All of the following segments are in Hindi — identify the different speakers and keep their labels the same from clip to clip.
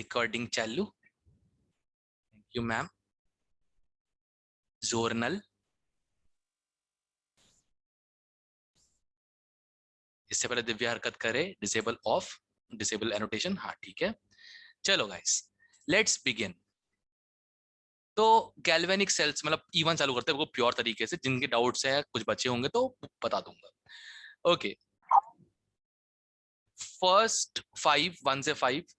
Speaker 1: रिकॉर्डिंग चालू. Thank you ma'am. जोर्नल. इससे पहले दिव्या हरकत करे. Disable of, disable annotation. हाँ ठीक है. चलो गाइस, लेट्स बिगिन. तो गैल्वेनिक सेल्स मतलब E1 चालू करते हैं वो प्योर तरीके से. जिनके डाउट्स हैं कुछ बचे होंगे तो बता दूंगा. ओके, फर्स्ट 5, 1 से 5.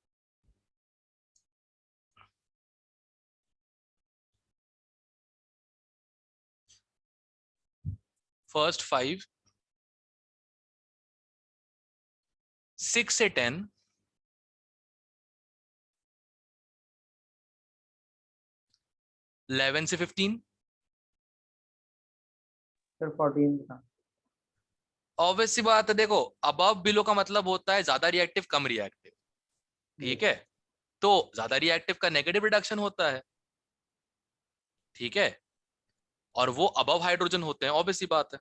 Speaker 1: फर्स्ट 5, 6 से 10, 11 से 15.
Speaker 2: सर 14 था.
Speaker 1: ऑब्वियस सी बात है. देखो, अबव बिलो का मतलब होता है ज्यादा रिएक्टिव कम रिएक्टिव. ठीक है, तो ज्यादा रिएक्टिव का नेगेटिव रिडक्शन होता है. ठीक है, और वो अबव हाइड्रोजन होते हैं. ऑब्वियस सी बात है.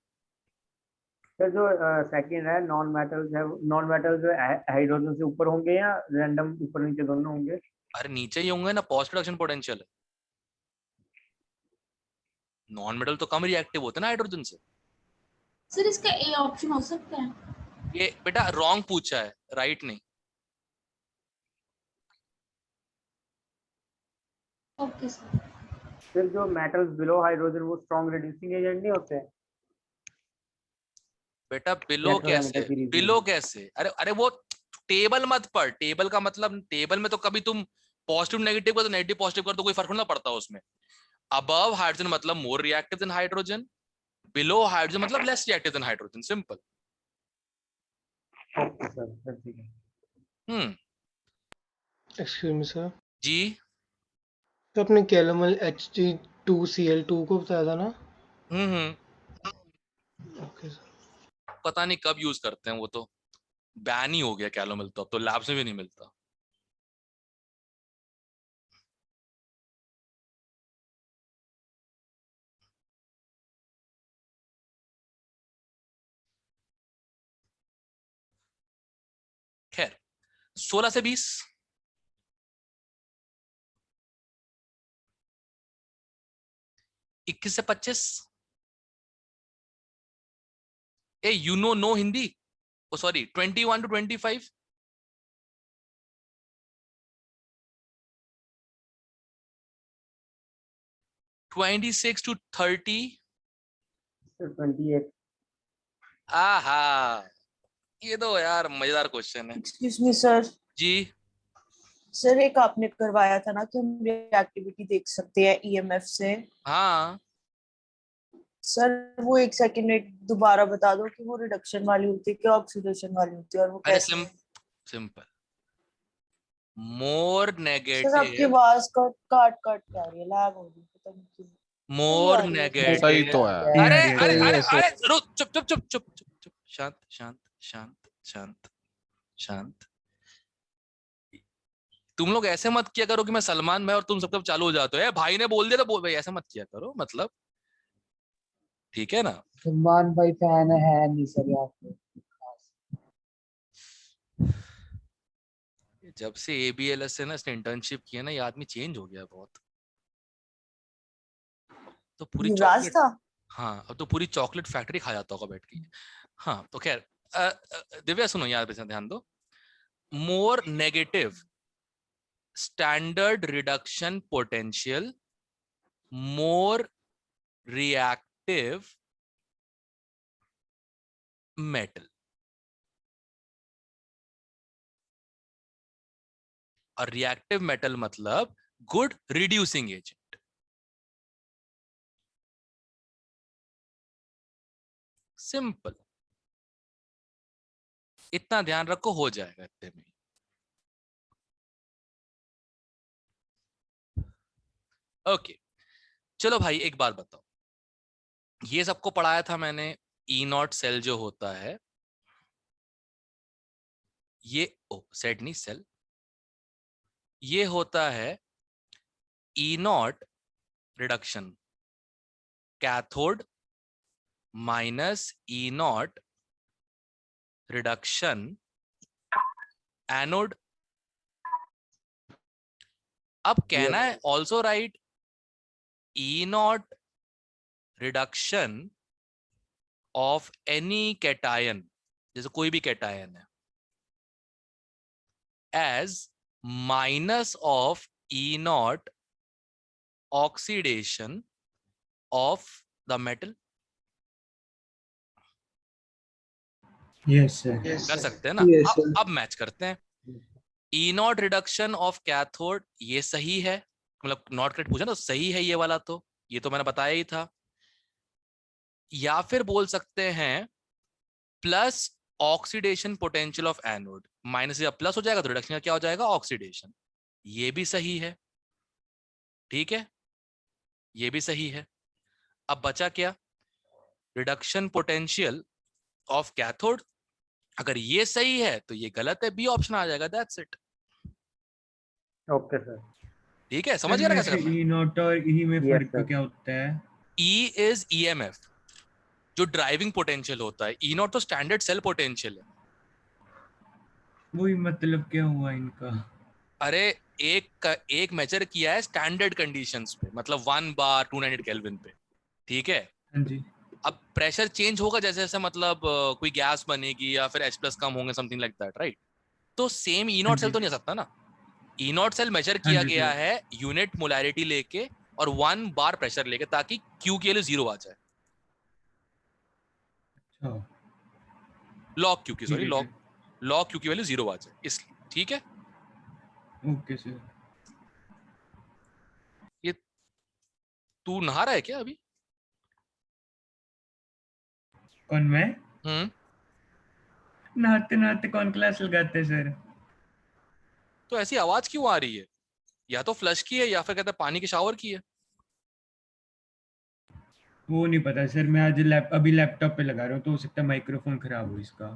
Speaker 2: सर जो सेकंड है नॉन मेटल्स है, नॉन मेटल जो हाइड्रोजन से ऊपर होंगे या रैंडम ऊपर नीचे दोनों होंगे?
Speaker 1: अरे नीचे ही होंगे ना. पोस्ट रिडक्शन पोटेंशियल है. नॉन मेटल तो कम रिएक्टिव होते हैं ना हाइड्रोजन से.
Speaker 3: सर इसका ए ऑप्शन हो सकता है?
Speaker 1: ये बेटा रॉन्ग पूछा है, राइट नहीं.
Speaker 3: Okay sir.
Speaker 2: फिर जो मेटल्स बिलो हाइड्रोजन वो स्ट्रॉन्ग रिड्यूसिंग एजेंट नहीं होते?
Speaker 1: बेटा बिलो कैसे? बिलो कैसे? अरे अरे वो टेबल मत पढ़. टेबल का मतलब, टेबल में तो कभी तुम पॉजिटिव नेगेटिव का तो नेगेटिव पॉजिटिव कर तो कोई फर्क ना पड़ता उसमें. अबव हाइड्रोजन मतलब more reactive than hydrogen. Below hydrogen मतलब less reactive than hydrogen. Simple.
Speaker 2: Okay sir, ठीक है.
Speaker 4: एक्सक्यूज मी सर,
Speaker 1: जी.
Speaker 4: तो अपने कैलोमल Hg2Cl2 को बताया था ना?
Speaker 1: हम्म.
Speaker 4: Okay sir.
Speaker 1: पता नहीं कब यूज करते हैं वो तो. बैन ही हो गया कैलोमल तो. अब तो लैब्स में भी नहीं मिलता. खैर, 16 से 20. इक्कीस से 25. ए you know Hindi. Oh sorry, 21 to 25. 26 to 30.
Speaker 2: Sir 28.
Speaker 1: आहा, ये तो यार मजेदार क्वेश्चन है.
Speaker 5: Excuse me sir.
Speaker 1: जी.
Speaker 5: सर एक आपने करवाया था ना कि हम रिएक्टिविटी देख सकते हैं ईएमएफ से.
Speaker 1: हाँ,
Speaker 5: सर वो एक सेकंड एक दोबारा बता दो कि वो रिडक्शन वाली होती है कि ऑक्सीडेशन वाली होती है और वो
Speaker 1: अरे
Speaker 5: कैसे?
Speaker 1: सिंपल. मोर
Speaker 5: सर आपकी
Speaker 1: नेगेटिव.
Speaker 5: आवाज काट काट के आ रही है, लैग हो रही है, पता नहीं क्यों.
Speaker 1: मोर
Speaker 5: सही
Speaker 6: सही
Speaker 1: नेगेटिव.
Speaker 6: तो है.
Speaker 1: अरे
Speaker 5: है.
Speaker 1: अरे
Speaker 4: सही
Speaker 1: अरे
Speaker 4: है सर.
Speaker 1: अरे रुक. चुप चुप चुप चुप चुप चुप. शांत शांत शांत शांत शांत. तुम लोग ऐसे मत किया करो कि मैं सलमान भाई और तुम सब चालू हो जाते हो. भाई ने बोल दिया तो बोल भाई. ऐसा मत किया करो मतलब. ठीक है ना.
Speaker 2: सलमान भाई फैन है नहीं सर आपको?
Speaker 1: जब से ABLS से ना इसने इंटर्नशिप किया ना, ये आदमी चेंज हो गया बहुत. तो पूरी
Speaker 5: युवराज
Speaker 1: चॉकलेट.
Speaker 5: था.
Speaker 1: हाँ, अब तो पूरी चॉकलेट फैक्ट्री खा जाता होगा बैठ के. हाँ तो खैर, दिव्या सुनो यार, ध्यान दो. More negative standard reduction potential, more reactive metal. और रिएक्टिव मेटल मतलब गुड रिड्यूसिंग एजेंट. सिंपल. इतना ध्यान रखो, हो जाएगा इतने में. ओके, चलो भाई एक बात बताओ. ये सबको पढ़ाया था मैंने. E0 सेल जो होता है, ये सेट नहीं सेल, ये होता है E0 reduction. Cathode minus E0 reduction anode. अब कहना है also write E naught reduction of any cation, जैसे कोई भी कैटायन है, as minus of E naught oxidation of the metal.
Speaker 6: Yes sir.
Speaker 1: कर सकते हैं ना?
Speaker 4: Yes, sir.
Speaker 1: अब मैच करते हैं। ई नॉट रिडक्शन ऑफ कैथोड, ये सही है, मतलब नॉट करेक्ट पूछा ना, सही है ये वाला, तो ये तो मैंने बताया ही था। या फिर बोल सकते हैं plus oxidation potential of anode, minus या प्लस हो जाएगा तो रिडक्शन का क्या हो जाएगा, ऑक्सीडेशन। ये भी सही है, ठीक है, ये भी सही है। अब बचा क्या, रिडक्शन पोटेंशियल ऑफ कैथोड। अगर ये सही है तो ये गलत है, बी ऑप्शन आ जाएगा, दैट्स इट।
Speaker 2: Okay sir.
Speaker 1: ठीक है, समझ गया ना कैसे करना है?
Speaker 6: ई नॉट और ई में
Speaker 2: Yes,
Speaker 6: फर्क
Speaker 2: sir.
Speaker 6: क्या होता है?
Speaker 1: ई इज ईएमएफ, जो ड्राइविंग पोटेंशियल होता है। ई नॉट तो स्टैंडर्ड सेल पोटेंशियल है।
Speaker 6: वही मतलब क्या हुआ इनका?
Speaker 1: अरे एक मेजर किया है स्टैंडर्ड कंडीशंस पे, मतलब 1 बार 298 केल्विन पे, ठीक है।
Speaker 6: हाँ जी।
Speaker 1: अब प्रेशर चेंज होगा जैसे जैसे, मतलब कोई गैस बनेगी या फिर H+ कम होंगे, समथिंग लाइक दैट, राइट। तो सेम ई नॉट सेल तो नहीं आ सकता ना। ई नॉट सेल मेजर
Speaker 6: हाँ
Speaker 1: किया
Speaker 6: जी,
Speaker 1: गया
Speaker 6: सर।
Speaker 1: है यूनिट मोलैरिटी लेके और 1 बार प्रेशर लेके, ताकि Q की वैल्यू 0 आ जाए।
Speaker 6: अच्छा,
Speaker 1: लॉग Q की,
Speaker 6: ठीक
Speaker 1: सॉरी,
Speaker 6: है
Speaker 1: लॉग Q की वैल्यू 0 आ जाए, इसलिए। ठीक है,
Speaker 6: सर। Okay sir.
Speaker 1: ये तू नहा रहा है क्या अभी?
Speaker 6: कौन, मैं? नहाते नहाते कौन क्लास लगाते हैं सर?
Speaker 1: तो ऐसी आवाज क्यों आ रही है? या तो फ्लश की है या फिर कहते हैं पानी के शावर की है।
Speaker 6: वो नहीं पता सर, मैं आज अभी लैपटॉप पे लगा रहा हूँ, तो हो सकता है माइक्रोफोन खराब हो इसका।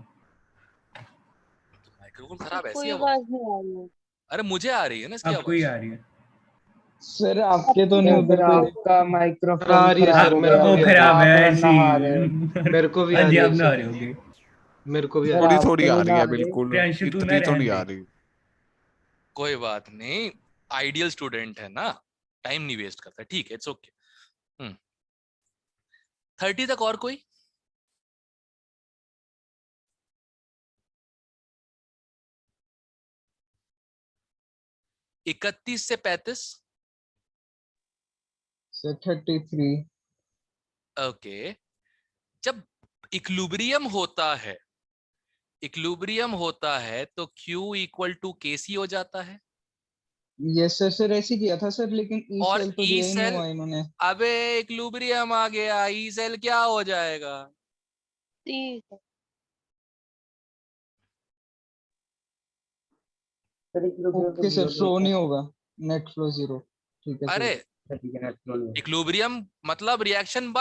Speaker 1: माइक्रोफोन खराब, ऐसी
Speaker 5: कोई
Speaker 1: आवाज?
Speaker 5: आवाज नहीं आ रही है।
Speaker 1: अरे मुझे आ रही है ना इसकी
Speaker 6: आपको ही
Speaker 1: आवाज।
Speaker 6: आ रही है?
Speaker 7: सर आपके तो नहीं,
Speaker 5: या
Speaker 7: उधर
Speaker 5: फिर
Speaker 7: कोई
Speaker 5: आपका
Speaker 4: आ
Speaker 7: माइक्रोफोन
Speaker 4: रही है
Speaker 7: खराब
Speaker 4: सर,
Speaker 7: हो
Speaker 4: मेरे
Speaker 7: गया
Speaker 4: को
Speaker 6: वो
Speaker 4: भी आ
Speaker 7: होगा,
Speaker 4: रही
Speaker 6: खराब
Speaker 7: आप
Speaker 6: है ऐसी।
Speaker 7: नहा रहे हो।
Speaker 4: मेरे को भी
Speaker 6: हाँ
Speaker 4: आ
Speaker 6: जी,
Speaker 4: रही
Speaker 6: आप
Speaker 4: है
Speaker 6: नहा
Speaker 4: सर,
Speaker 6: रहे होगे।
Speaker 4: मेरे को भी आ
Speaker 7: सर
Speaker 4: रही है।
Speaker 7: आप
Speaker 8: थोड़ी
Speaker 7: तो
Speaker 8: आ
Speaker 7: नहीं
Speaker 8: रही
Speaker 7: नहा
Speaker 8: है
Speaker 7: रहे।
Speaker 8: बिल्कुल,
Speaker 6: प्रियांशु तू ना
Speaker 8: इतनी तो
Speaker 6: रहने
Speaker 8: नहीं आ
Speaker 6: दे।
Speaker 8: रही।
Speaker 1: कोई बात नहीं, आइडियल स्टूडेंट है ना, टाइम नहीं वेस्ट करता। ठीक है, इट्स ओके। 30 तक और कोई? इकतीस से 35।
Speaker 7: सर 33।
Speaker 1: ओके, जब इक्विलिब्रियम होता है तो Q इक्वल टू KC हो जाता है।
Speaker 7: यस सर, सर ऐसे किया था सर, लेकिन ई
Speaker 1: और
Speaker 7: सेल तो
Speaker 1: ई
Speaker 7: दिया ही नहीं
Speaker 1: सेल,
Speaker 7: हुआ इन्होंने।
Speaker 1: अबे इक्विलिब्रियम आ गया, ई सेल क्या हो जाएगा?
Speaker 2: सर इक्विलिब्रियम तो
Speaker 7: ओके सर,
Speaker 2: 0
Speaker 7: फ्लो
Speaker 2: नहीं
Speaker 7: नहीं
Speaker 2: है।
Speaker 7: होगा, नेट फ्लो 0। ठीक है
Speaker 1: अरे
Speaker 7: सर।
Speaker 2: सर ठीक है, नेक्स्ट फ्लो नहीं है।
Speaker 1: इक्विलिब्रियम मतलब रिएक्शन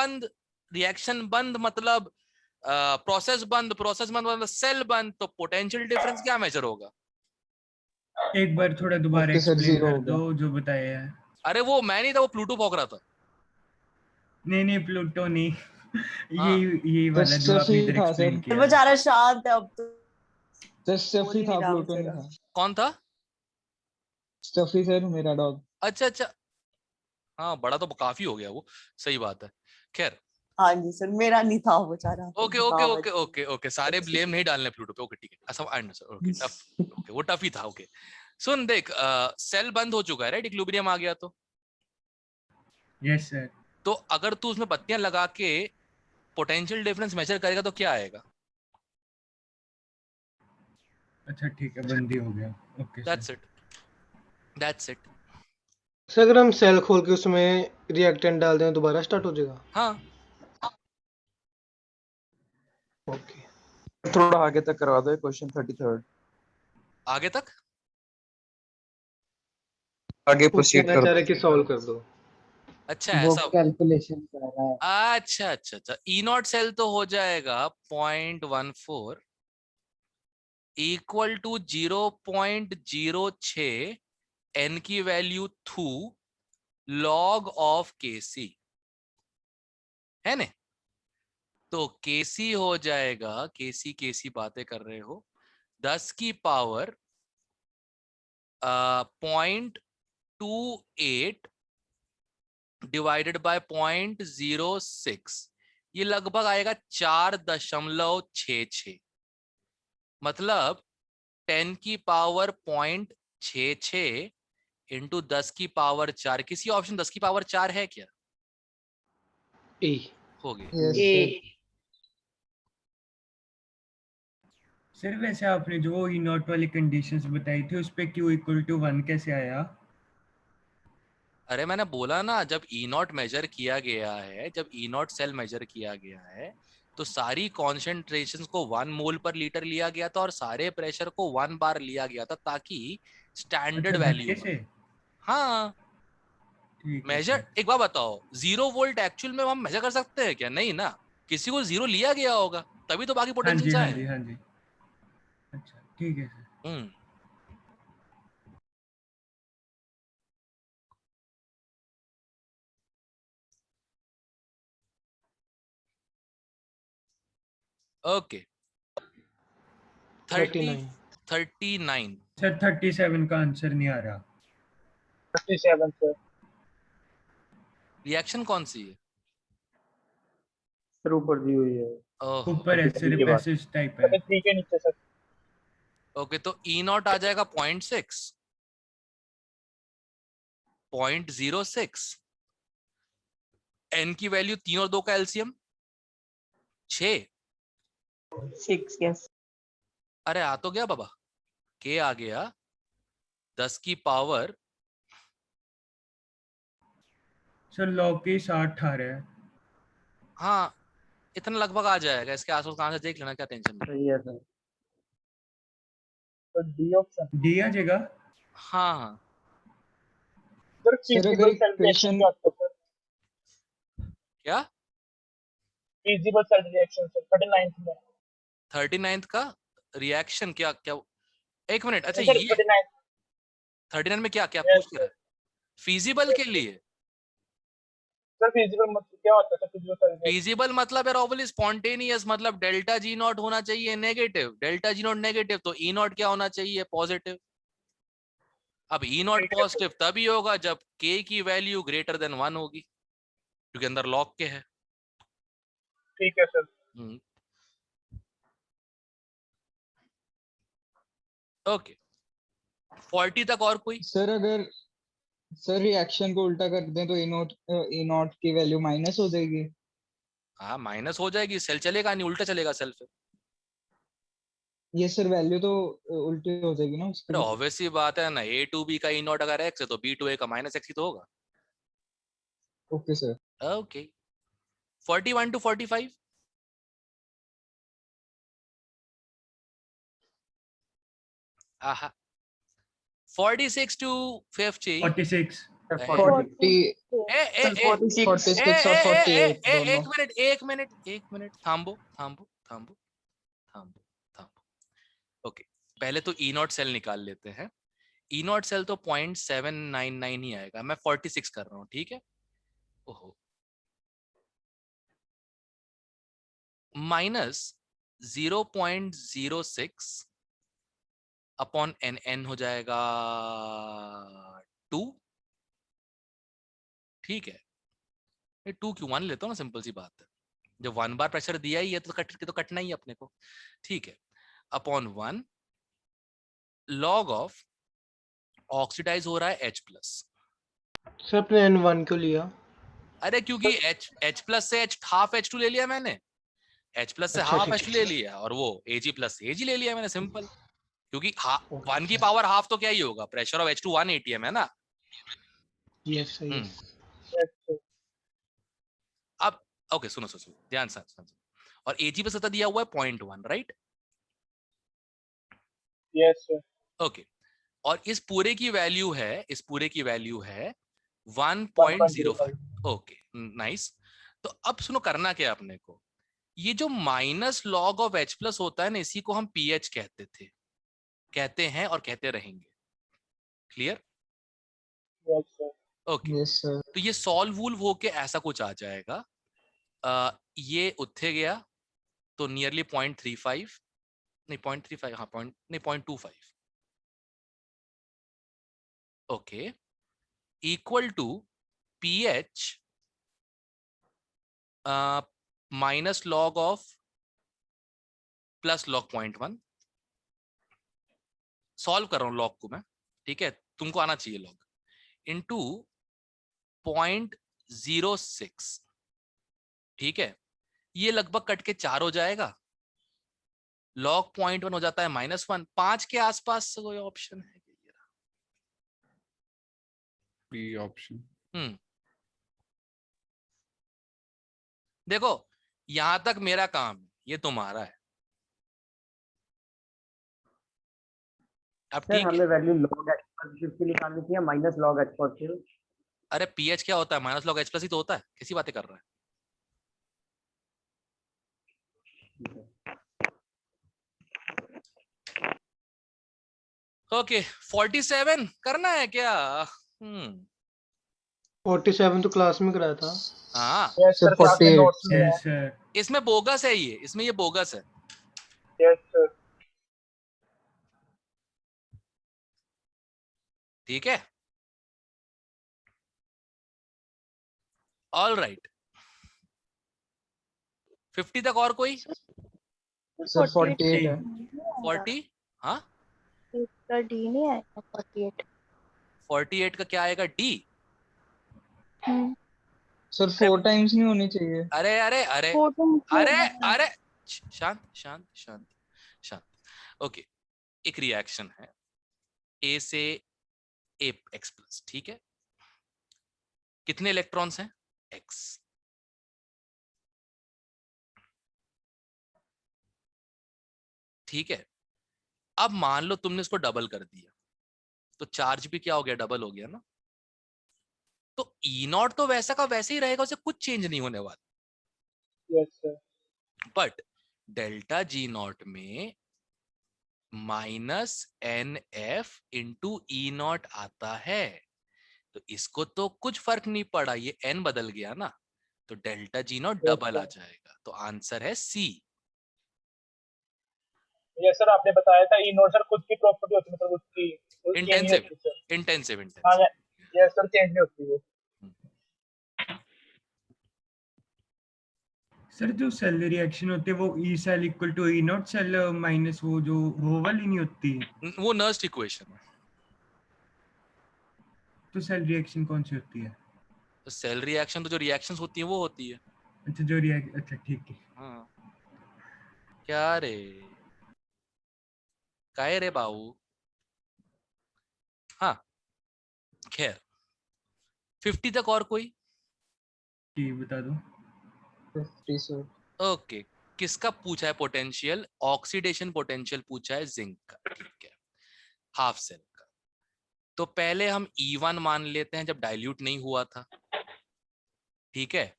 Speaker 1: बंद मतलब प्रोसेस बंद मतलब सेल बंद, तो पोटेंशियल डिफरेंस क्या मेजर होगा?
Speaker 6: एक बार थोड़ा दोबारा
Speaker 7: ओके सर,
Speaker 6: एक्सप्लेन
Speaker 7: 0
Speaker 6: कर
Speaker 7: हो
Speaker 6: दो
Speaker 7: गया।
Speaker 6: जो बताया है।
Speaker 1: अरे वो मैं नहीं था, वो प्लूटो भौंक रहा था।
Speaker 6: नहीं नहीं, प्लूटो नहीं।
Speaker 1: हाँ,
Speaker 6: यही
Speaker 7: सर
Speaker 6: वाला जो आपने
Speaker 7: स्टफी
Speaker 6: इधर
Speaker 7: था
Speaker 6: एक्सप्लेन
Speaker 7: सर,
Speaker 6: किया है।
Speaker 5: बेचारा शांत है अब तो,
Speaker 7: सर
Speaker 5: बोल
Speaker 7: स्टफी
Speaker 5: ही
Speaker 7: था,
Speaker 5: नहीं रहा
Speaker 7: प्लूटो नहीं
Speaker 5: बेचारा।
Speaker 7: था।
Speaker 1: कौन था?
Speaker 7: स्टफी सर, मेरा डॉग।
Speaker 1: अच्छा अच्छा, हाँ बड़ा तो काफी हो गया वो, सही बात है। खैर,
Speaker 5: हाँ जी सर, मेरा नहीं था वो बेचारा,
Speaker 1: ओके
Speaker 5: उसकी
Speaker 1: ओके
Speaker 5: माँ
Speaker 1: ओके
Speaker 5: बची।
Speaker 1: ओके ओके, सारे ब्लेम नहीं डालने प्लूटो पे। ओके ठीक है, अच्छा I understand. Okay tough, okay वो टफ ही था। ओके सुन देख, सेल बंद हो चुका है, राइट, इक्विलिब्रियम आ गया
Speaker 6: यस सर।
Speaker 1: तो अगर तू उसमें बत्तियां लगा के पोटेंशियल डिफरेंस मेजर करेगा तो क्या आएगा?
Speaker 6: अच्छा ठीक है, बंदी हो गया। Okay
Speaker 1: that's
Speaker 6: sir.
Speaker 1: It, that's it.
Speaker 4: Sir अगर हम सेल खोल के उसमें रिएक्टेंट डाल दें दोबारा स्टार्ट हो जाएगा?
Speaker 1: हाँ,
Speaker 4: ओके।
Speaker 8: थोड़ा आगे तक करवा दो क्वेश्चन 33।
Speaker 1: आगे तक
Speaker 8: आगे
Speaker 4: वो
Speaker 8: प्रोसीड
Speaker 4: कहना
Speaker 8: कर
Speaker 4: चाह
Speaker 8: दो।
Speaker 4: रहे कि सॉल्व कर दो।
Speaker 1: अच्छा
Speaker 7: वो
Speaker 1: ऐसा।
Speaker 7: कैलकुलेशन कर रहा है।
Speaker 1: अच्छा अच्छा अच्छा, ई नॉट सेल तो हो जाएगा 0.14 इक्वल टू 0.06 n की वैल्यू थू लॉग ऑफ KC, है ने? तो KC हो जाएगा, KC बातें कर रहे हो, 10 की पावर 0.28 डिवाइडेड बाय 0.06, ये लगभग आएगा 4.66। मतलब 10 की पावर 0.66 इंटू 10 की पावर 4। किसी ऑप्शन 10 की पावर 4 है क्या?
Speaker 4: ए।
Speaker 1: हो गया।
Speaker 7: यस
Speaker 5: ए
Speaker 7: सर।
Speaker 6: सर वैसे आपने जो ई नॉट वाली कंडीशंस बताई थी उस पे Q इक्वल टू 1 कैसे आया?
Speaker 1: अरे मैंने बोला ना, जब ई नॉट मेजर किया गया है, जब ई नॉट सेल मेजर किया गया है, तो सारी कॉन्सेंट्रेशन को 1 मोल पर लीटर लिया गया था और सारे प्रेशर को 1 बार लिया गया था, ताकि स्टैंडर्ड
Speaker 6: अच्छा,
Speaker 1: वैल्यू
Speaker 6: धक्के से?
Speaker 1: बने। हाँ,
Speaker 6: ठीक है
Speaker 1: मेजर,
Speaker 6: सर।
Speaker 1: एक बात बताओ, 0 वोल्ट एक्चुअल में हम मेजर कर सकते हैं क्या? नहीं ना, किसी को 0 लिया गया होगा, तभी तो बाकी
Speaker 6: हाँ
Speaker 1: पोटेंशियल
Speaker 6: जी, हाँ
Speaker 1: आए
Speaker 6: जी,
Speaker 1: हैं।
Speaker 6: हाँ जी। अच्छा, ठीक है सर।
Speaker 1: हम्म। ओके,
Speaker 4: 39।
Speaker 1: 39।
Speaker 6: सर 37 का आंसर नहीं आ रहा।
Speaker 2: 37 सर।
Speaker 1: रिएक्शन कौन सी है?
Speaker 2: सर ऊपर दी हुई है।
Speaker 1: ओहो,
Speaker 6: ऊपर है सर,
Speaker 2: के बाद।
Speaker 6: पैसेज टाइप है।
Speaker 2: 3 के नीचे सर।
Speaker 1: ओके, तो ई नॉट आ जाएगा 0.6, 0.06। एन की वैल्यू 3 और 2 का एलसीएम 6।
Speaker 5: 6 यस।
Speaker 1: अरे आ तो गया बाबा, के आ गया 10 की पावर।
Speaker 6: सर लॉग के 60 आ रहा है।
Speaker 1: हाँ, इतना लगभग आ जाएगा, इसके आसपास कहां से देख लेना, क्या टेंशन नहीं।
Speaker 2: सही है सर। तो डी ऑप्शन।
Speaker 6: डी आ जाएगा।
Speaker 1: हाँ हाँ,
Speaker 2: सर
Speaker 7: सर अगर इक्वेशन
Speaker 1: क्या
Speaker 2: फिजिबल सेल रिएक्शन सर 39 में।
Speaker 1: 39th का रिएक्शन क्या क्या? एक मिनट, अच्छा
Speaker 2: सर
Speaker 1: ये
Speaker 2: 39
Speaker 1: 39 में क्या क्या
Speaker 2: Yes,
Speaker 1: पूछ रहा है? फिजिबल के लिए?
Speaker 2: सर फिजिबल मतलब क्या होता है sir? Feasible cell reaction
Speaker 1: feasible मतलब यार ऑब्वियसली स्पॉन्टेनियस, मतलब डेल्टा जी नॉट होना चाहिए negative, delta G naught negative, तो ई नॉट क्या होना चाहिए? पॉजिटिव। अब ई नॉट पॉजिटिव तभी होगा जब के की वैल्यू ग्रेटर देन 1 होगी, क्योंकि अंदर लॉग के है।
Speaker 2: ठीक है सर।
Speaker 1: ओके, 40 तक और कोई?
Speaker 7: सर अगर सर रिएक्शन को उल्टा कर दें तो ए नॉट की वैल्यू माइनस हो जाएगी।
Speaker 1: हाँ, माइनस हो जाएगी, सेल चलेगा नहीं, उल्टा चलेगा सेल फिर।
Speaker 7: ये सर वैल्यू तो उल्टी हो जाएगी ना उसकी
Speaker 1: अरे
Speaker 7: भी।
Speaker 1: ऑब्वियस सी बात है ना, ए टू बी का ई नॉट अगर एक्स है तो बी टू ए का माइनस एक्स ही तो होगा।
Speaker 7: Okay sir.
Speaker 1: Okay, 41 to 45। आहा, 46 to 50।
Speaker 6: 46।
Speaker 7: 40
Speaker 1: ए ए
Speaker 5: सर
Speaker 1: ए
Speaker 5: 46
Speaker 1: ए
Speaker 7: 46 और 48 दोनों।
Speaker 1: एक मिनट, एक मिनट, एक मिनट, थाम्बो थाम्बो थाम्बो थाम्बो थाम्बो। ओके, पहले तो ई नॉट सेल निकाल लेते हैं। ई नॉट सेल तो 0.799 ही आएगा, मैं 46 कर रहा हूँ, ठीक है। ओहो, माइनस 0.06 अपॉन एन, एन हो जाएगा 2, ठीक है। 2 क्यों 1 लेता हूँ ना, सिंपल सी बात है, जब 1 बार प्रेशर दिया ही है तो कट के तो कटना ही है अपने को, ठीक है। अपॉन 1 लॉग ऑफ ऑक्सीडाइज हो रहा है H प्लस।
Speaker 4: सर आपने N1 क्यों लिया?
Speaker 1: अरे क्योंकि H प्लस से हाफ H2 ले लिया मैंने, H प्लस से
Speaker 4: अच्छा
Speaker 1: हाफ
Speaker 4: ठीक
Speaker 1: H2 ले
Speaker 4: है।
Speaker 1: लिया, और वो Ag प्लस से Ag ले लिया मैंने, सिंपल। क्योंकि 1 की
Speaker 4: ओके।
Speaker 1: पावर हाफ तो क्या ही होगा, प्रेशर ऑफ H2 1 atm है ना।
Speaker 4: यस सर
Speaker 1: हम्म,
Speaker 4: यस।
Speaker 1: अब ओके, सुनो सुनो सुनो, ध्यान से सुनो। और Ag पे सता दिया हुआ है 0.1, राइट?
Speaker 2: Yes sir.
Speaker 1: ओके, और इस पूरे की वैल्यू है, इस पूरे की वैल्यू है 1.05। Okay, nice. तो अब सुनो, करना क्या है अपने को, ये जो minus log of H plus होता है ना, इसी को हम pH कहते थे, कहते हैं और कहते रहेंगे। Clear?
Speaker 2: Yes sir.
Speaker 1: Okay,
Speaker 7: yes sir.
Speaker 1: तो ये सॉल्व वूल्व होके ऐसा कुछ आ जाएगा। ये उत्थे गया तो नियरली 0.35, नहीं 0.35, हाँ पॉइंट नहीं 0.25। Okay, equal to pH minus log of plus log 0.1। Solve कर रहा हूं लॉग को मैं, ठीक है, तुमको आना चाहिए लॉग, इनटू 0.06, ठीक है। ये लगभग कट के 4 हो जाएगा, लॉग 0.1 हो जाता है -1। 5 के आसपास कोई ऑप्शन है?
Speaker 9: B option.
Speaker 1: देखो यहां तक मेरा काम है, ये तुम्हारा है। अब
Speaker 2: सर
Speaker 1: ठीक है,
Speaker 2: हमें वैल्यू log h पॉजिटिव की निकालनी थी या माइनस log h पॉजिटिव?
Speaker 1: अरे pH क्या होता है? माइनस लॉग H+ ही तो होता है, कैसी बातें कर रहा है? ओके 47 करना है क्या?
Speaker 4: 47 तो क्लास में कराया था।
Speaker 1: हाँ
Speaker 7: सर 48
Speaker 6: यस सर।
Speaker 1: इसमें बोगस है, ये इसमें ये बोगस है।
Speaker 2: Yes sir.
Speaker 1: ठीक है, ऑल राइट। 50 तक और कोई?
Speaker 7: सर 48 है।
Speaker 1: 40? हाँ
Speaker 5: इसका डी नहीं आएगा 48।
Speaker 1: 48 का क्या आएगा? डी?
Speaker 7: सर 4 टाइम्स नहीं होनी चाहिए।
Speaker 1: अरे अरे अरे अरे अरे शांत शांत शांत शांत। ओके, एक रिएक्शन है ए से ए एक्स प्लस, ठीक है। कितने इलेक्ट्रॉन्स हैं? एक्स। ठीक है, अब मान लो तुमने इसको डबल कर दिया, तो चार्ज भी क्या हो गया? डबल हो गया ना। तो ई नॉट तो वैसा का वैसे ही रहेगा, उसे कुछ चेंज नहीं होने वाला।
Speaker 2: Yes sir.
Speaker 1: But delta G not में -NF इंटू ई नॉट आता है, तो इसको तो कुछ फर्क नहीं पड़ा, ये n बदल गया ना, तो डेल्टा जी नॉट डबल आ जाएगा। तो आंसर है सी।
Speaker 2: ये सर आपने बताया था ई नोट सर खुद की प्रॉपर्टी होती है, मतलब उसकी
Speaker 1: इंटेंसिव इंटेंसिव
Speaker 2: हाँ
Speaker 1: इंटेंसिव।
Speaker 2: यस सर, चेंज नहीं होती वो।
Speaker 6: सर जो सेल रिएक्शन होते हैं वो E cell equal to E naught cell minus वो वाली नहीं होती,
Speaker 1: वो नर्स्ट इक्वेशन है।
Speaker 6: तो सेल रिएक्शन कौन सी होती है?
Speaker 1: तो सेल रिएक्शन तो जो रिएक्शंस होती है वो होती है।
Speaker 6: अच्छा जो रिएक्ट, अच्छा ठीक है।
Speaker 1: हाँ क्या रे, काहे रे बाबू। हाँ खैर 50 तक और कोई?
Speaker 6: जी बता दो।
Speaker 7: 50 सर।
Speaker 1: ओके, किसका पूछा है पोटेंशियल? ऑक्सीडेशन पोटेंशियल पूछा है जिंक का, ठीक है, हाफ सेल का। तो पहले हम E1 मान लेते हैं जब डाइल्यूट नहीं हुआ था, ठीक है।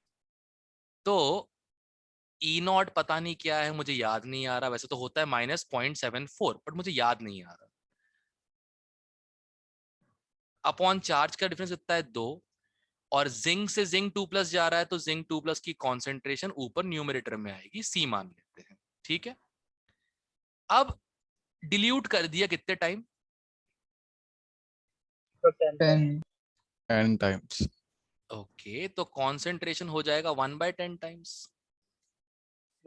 Speaker 1: तो ई नॉट पता नहीं क्या है, मुझे याद नहीं आ रहा, वैसे तो होता है -0.74, बट मुझे याद नहीं आ रहा। अपॉन चार्ज का डिफरेंस इतना है 2, और जिंक से जिंक 2+ जा रहा है, तो जिंक 2+ की कॉन्सेंट्रेशन ऊपर न्यूमरेटर में आएगी, सी मान लेते हैं, ठीक है। अब डिल्यूट कर दिया कितने टाइम?
Speaker 9: 10 टाइम्स।
Speaker 1: ओके, तो कॉन्सेंट्रेशन हो जाएगा 1/10 टाइम्स,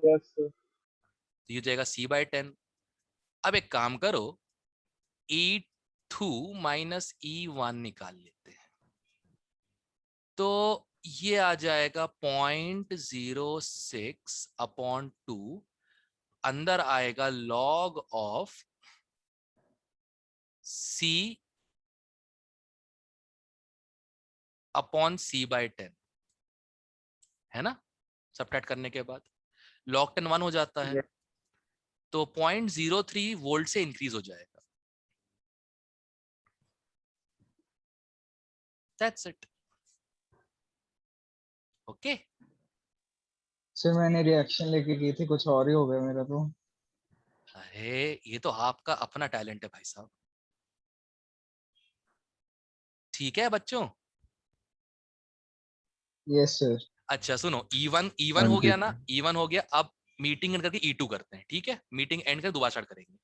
Speaker 2: यस सर।
Speaker 1: तो ये जाएगा C/10। अब एक काम करो, E2 माइनस E1 निकाल लेते हैं, तो ये आ जाएगा 0.06/2, अंदर आएगा log ऑफ C/C/10, है ना। सबट्रैक्ट करने के बाद log 10 1 हो जाता है, तो 0.03 वोल्ट से इंक्रीज हो जाएगा। That's it. ओके
Speaker 7: सर मैंने रिएक्शन लेके की थी, कुछ और ही हो गया मेरा तो।
Speaker 1: अरे ये तो आपका अपना टैलेंट है भाई साहब। ठीक है बच्चों।
Speaker 7: Yes sir.
Speaker 1: अच्छा सुनो, E1
Speaker 9: हाँ
Speaker 1: हो गया
Speaker 9: जी।
Speaker 1: ना, E1 हो गया। अब मीटिंग एंड करके E2 करते हैं, ठीक है। मीटिंग एंड कर दोबारा स्टार्ट करेंगे।